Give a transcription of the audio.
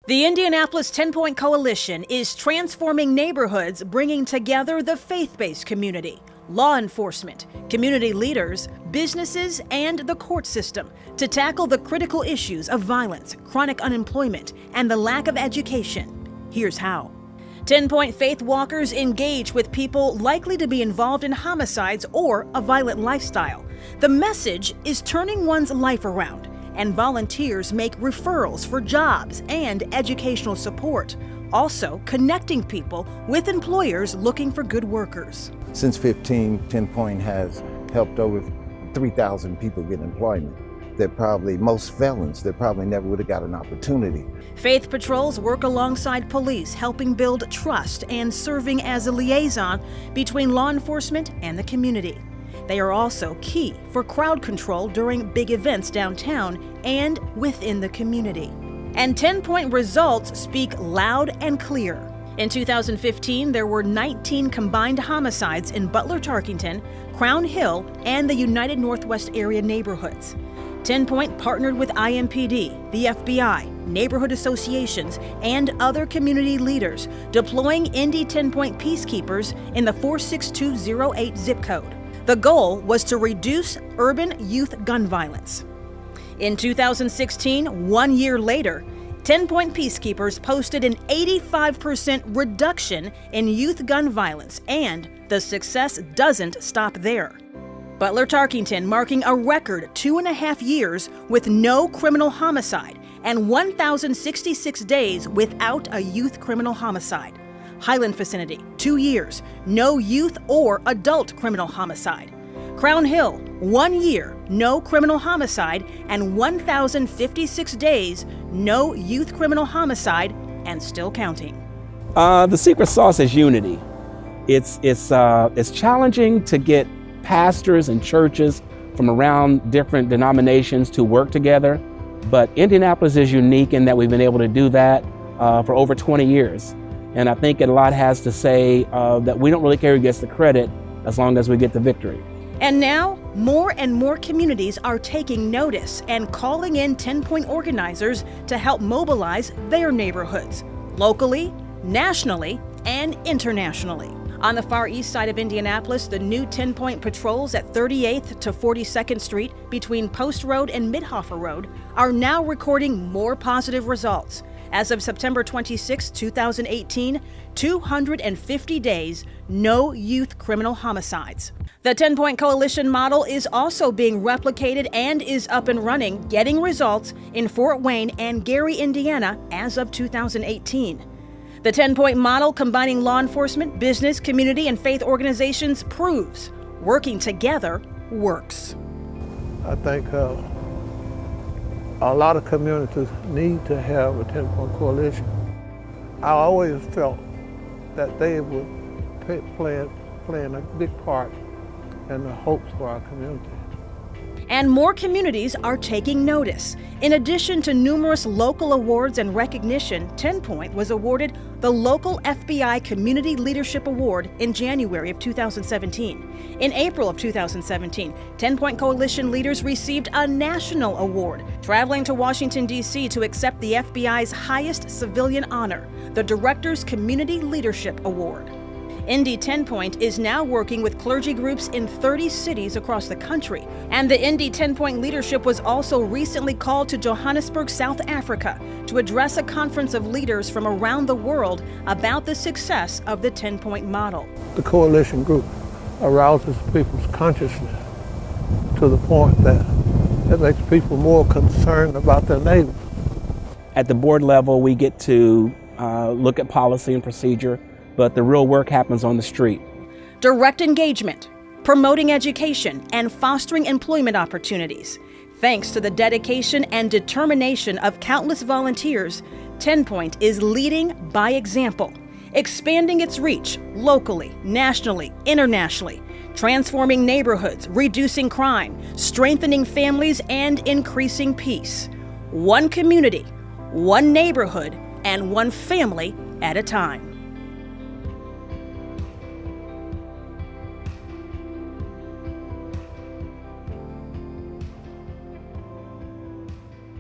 The Indianapolis 10-Point Coalition is transforming neighborhoods, bringing together the faith-based community, law enforcement, community leaders, businesses, and the court system to tackle the critical issues of violence, chronic unemployment, and the lack of education. Here's how. 10-Point faith walkers engage with people likely to be involved in homicides or a violent lifestyle. The message is turning one's life around, and volunteers make referrals for jobs and educational support, also connecting people with employers looking for good workers. Since 10-Point has helped over 3,000 people get employment. Most felons that probably never would have got an opportunity. Faith patrols work alongside police, helping build trust and serving as a liaison between law enforcement and the community. They are also key for crowd control during big events downtown and within the community. And 10-Point results speak loud and clear. In 2015, there were 19 combined homicides in Butler, Tarkington, Crown Hill, and the United Northwest area neighborhoods. 10-Point partnered with IMPD, the FBI, neighborhood associations, and other community leaders, deploying Indy 10-Point peacekeepers in the 46208 zip code. The goal was to reduce urban youth gun violence. In 2016, 1 year later, 10-Point peacekeepers posted an 85% reduction in youth gun violence, and the success doesn't stop there. Butler Tarkington marking a record 2.5 years with no criminal homicide and 1,066 days without a youth criminal homicide. Highland vicinity, 2 years, no youth or adult criminal homicide. Crown Hill, 1 year, no criminal homicide, and 1,056 days, no youth criminal homicide, and still counting. The secret sauce is unity. It's challenging to get pastors and churches from around different denominations to work together, but Indianapolis is unique in that we've been able to do that for over 20 years. And I think a lot has to say that we don't really care who gets the credit as long as we get the victory. And now, more and more communities are taking notice and calling in 10-Point organizers to help mobilize their neighborhoods, locally, nationally, and internationally. On the far east side of Indianapolis, the new 10-Point patrols at 38th to 42nd Street between Post Road and Midhofer Road are now recording more positive results. As of September 26, 2018, 250 days, no youth criminal homicides. The 10-Point Coalition model is also being replicated and is up and running, getting results in Fort Wayne and Gary, Indiana as of 2018. The 10-Point model, combining law enforcement, business, community, and faith organizations, proves working together works. I think a lot of communities need to have a 10-Point Coalition. I always felt that they would playing a big part in the hopes for our community. And more communities are taking notice. In addition to numerous local awards and recognition, 10-Point was awarded the local FBI Community Leadership Award in January of 2017. In April of 2017, 10-Point Coalition leaders received a national award, traveling to Washington, D.C. to accept the FBI's highest civilian honor, the Director's Community Leadership Award. Indy 10-Point is now working with clergy groups in 30 cities across the country. And the Indy 10-Point leadership was also recently called to Johannesburg, South Africa, to address a conference of leaders from around the world about the success of the 10-Point model. The coalition group arouses people's consciousness to the point that it makes people more concerned about their neighbors. At the board level, we get to look at policy and procedure, but the real work happens on the street. Direct engagement, promoting education, and fostering employment opportunities. Thanks to the dedication and determination of countless volunteers, 10-Point is leading by example, expanding its reach locally, nationally, internationally, transforming neighborhoods, reducing crime, strengthening families, and increasing peace. One community, one neighborhood, and one family at a time.